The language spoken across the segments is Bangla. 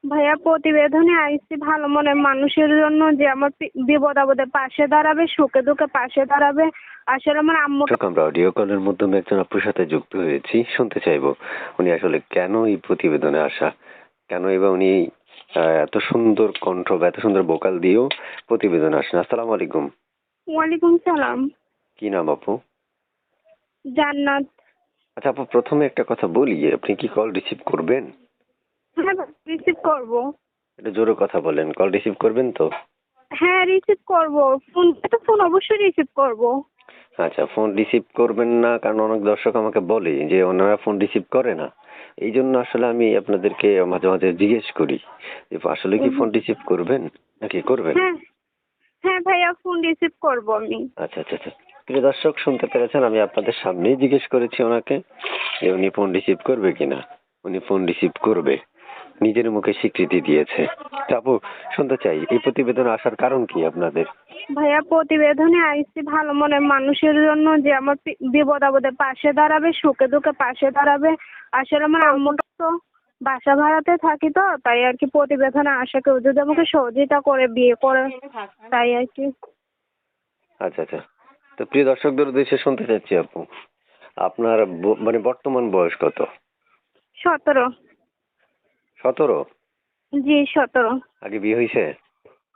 ভাইয়া প্রতিবেদনে আইসি ভালো মনের মানুষের জন্য, যে আমার বিপদ আপদে পাশে দাঁড়াবে, সুখে দুঃখে পাশে দাঁড়াবে। আসলে আমার আম্মু। আমরা অডিও কলের মাধ্যমে একজন আপুর সাথে যুক্ত হয়েছি, শুনতে চাইবো উনি আসলে কেন এই প্রতিবেদনে আসা, কেন এবার উনি এত সুন্দর কণ্ঠ বা এত সুন্দর ভোকাল দিয়েও প্রতিবেদনে আসেন। আসসালামু আলাইকুম। ওয়ালাইকুম সালাম। কি নাম আপু? জান্নাত। আচ্ছা আপু, প্রথমে একটা কথা বলি, আপনি কি কল রিসিভ করবেন? হ্যাঁ, রিসিভ করব। একটু জোরে কথা বলেন, কল রিসিভ করবেন তো? হ্যাঁ, রিসিভ করব। ফোন অবশ্যই রিসিভ করব। আচ্ছা, ফোন রিসিভ করবেন না কারণ অনেক দর্শক আমাকে বলে যে ওনারা ফোন রিসিভ করে না। এই জন্য আসলে আমি আপনাদেরকে মাঝে মাঝে জিজ্ঞেস করি যে আসলে কি ফোন রিসিভ করবেন নাকি করবেন। হ্যাঁ, হ্যাঁ ভাইয়া, ফোন রিসিভ করব আমি। আচ্ছা আচ্ছা আচ্ছা, প্রিয় দর্শক শুনতে পেরেছেন, আমি আপনাদের সামনেই জিজ্ঞেস করেছি ওনাকে যে উনি ফোন রিসিভ করবে কিনা। উনি ফোন রিসিভ করবে, নিজের মুখে স্বীকৃতি দিয়েছে। তা আপু, শুনতে চাই এই প্রতিবেদনে আসার কারণ কি আপনাদের? ভাইয়া প্রতিবেদনে আইসি ভালো মনের মানুষের জন্য, যে আমার বিপদ আপদে পাশে দাঁড়াবে, সুখে দুঃখে পাশে দাঁড়াবে। আসলে আমার আম্মুটা তো বাসা ভাড়াতে থাকি, তো তাই আর কি প্রতিবেদনে আসা, কেউ যদি আমাকে সহযোগিতা করে বিয়ে করে, তাই আর কি। আচ্ছা আচ্ছা, তো প্রিয় দর্শকদের উদ্দেশ্যে শুনতে চাচ্ছি আপু, আপনার মানে বর্তমান বয়স কত? 17। 17? জি, 17। আগে বিয়ে হয়েছে?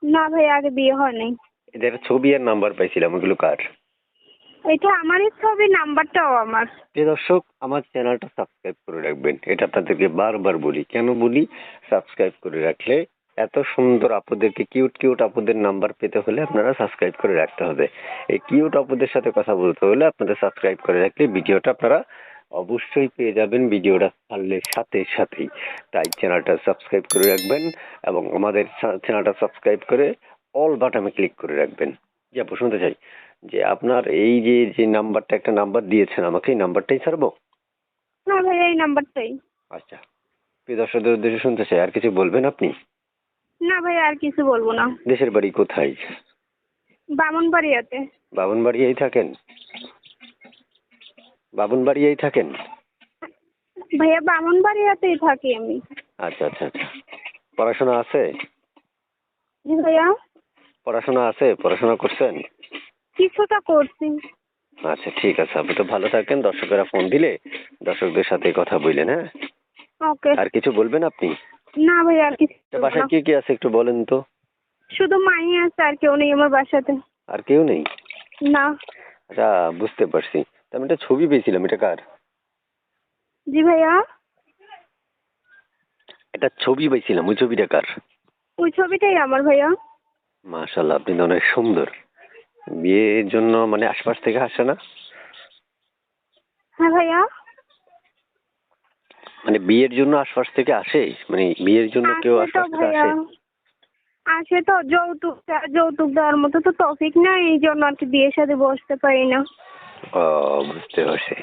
না ভাই, আগে বিয়ে হয়নি। এদের ছবি আর নাম্বার পাইছিলাম, ওগুলো কার? এটা আমারই ছবি, নাম্বারটাও আমার। প্রিয় দর্শক, আমার চ্যানেলটা সাবস্ক্রাইব করে রাখবেন, এটা আপনাদেরকে বারবার বলি। কেন বলি? সাবস্ক্রাইব করে রাখলে এত সুন্দর আপুদেরকে, কিউট কিউট আপুদের নাম্বার পেতে হলে আপনারা সাবস্ক্রাইব করে রাখতে হবে। এই কিউট আপুদের সাথে কথা বলতে হলে আপনাদের সাবস্ক্রাইব করে রাখলে ভিডিওটা আপনারা অবশ্যই পেয়ে যাবেন, ভিডিওটা ছাড়লে সাথে সাথেই। তাই চ্যানেলটা সাবস্ক্রাইব করে রাখবেন এবং আমাদের চ্যানেলটা সাবস্ক্রাইব করে অল বাটনে ক্লিক করে রাখবেন। যে আপু, শুনতে চাই যে আপনার এই যে যে নাম্বারটা, একটা নাম্বার দিয়েছেন আমাকে, এই নাম্বারটাই ছাড়বো? না ভাই, এই নাম্বারটাই। আচ্ছা, প্রিয় দর্শকদের উদ্দেশ্যে শুনতে চাই, আর কিছু বলবেন আপনি? না ভাই, আর কিছু বলবো না। দেশের বাড়ি কোথায়? ব্রাহ্মণবাড়িয়াতে। বাবনবাড়িয়ায় থাকেন? বাবনবাড়িয়ায় থাকেন? ভাইয়া, ব্রাহ্মণবাড়িয়াতেই থাকি আমি। আচ্ছা আচ্ছা আচ্ছা, পড়াশোনা আছে? জি ভাইয়া। পড়াশোনা আছে, পড়াশোনা করছেন? কিছুটা করছি। আচ্ছা ঠিক আছে, আপনি তো ভালো থাকেন, দর্শকেরা ফোন দিলে দর্শকদের সাথে কথা বললেন, হ্যাঁ? ওকে। আর কিছু বলবেন আপনি? না ভাইয়া, আর কিছু তো বলবো না। বাসায় কে কে আছে একটু বলেন তো? শুধু মাই আছে, আর কেউ নেই আমার বাসাতে। আর কেউ নেই? না। আচ্ছা, বুঝতে পারছি। তা আমি একটা ছবি পেয়েছিলাম, এটা কার? জি ভাইয়া। একটা ছবি পেয়েছিলাম, ওই ছবিটা কার? ওই ছবিটাই আমার ভাইয়া। মাশাআল্লাহ, আপনি তো অনেক সুন্দর। বিয়ের জন্য মানে আশপাশ থেকে আসে না? হ্যাঁ ভাইয়া। মানে বিয়ের জন্য আশপাশ থেকে আসে, মানে বিয়ের জন্য কেউ আসে তো আশপাশ থেকে ভাইয়া, আসে? আসে তো। যৌতুক দেওয়ার মতো তো তৌফিক নাই, এই জন্য আর কি বিয়ের সাথে বসতে পারি না। ও, বুঝতে পারছি।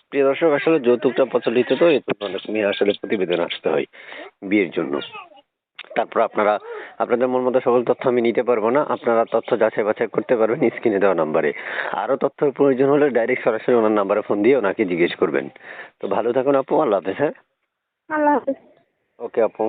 প্রিয় দর্শক, আসলে যৌতুকটা প্রচলিত, তো এই জন্য অনেক মেয়ে আসলে প্রতিবেদন আসতে হয় বিয়ের জন্য। তারপর আপনাদের মন মতো সকল তথ্য আমি নিতে পারবো না, আপনারা তথ্য যাচাই বাছাই করতে পারবেন স্ক্রিনে দেওয়া নাম্বারে। আরো তথ্যের প্রয়োজন হলে ডাইরেক্ট সরাসরি ওনার নাম্বারে ফোন দিয়ে ওনাকে জিজ্ঞেস করবেন। তো ভালো থাকুন আপু, আল্লাহ হাফেজ। হ্যাঁ, আল্লাহ হাফেজ। ওকে আপু।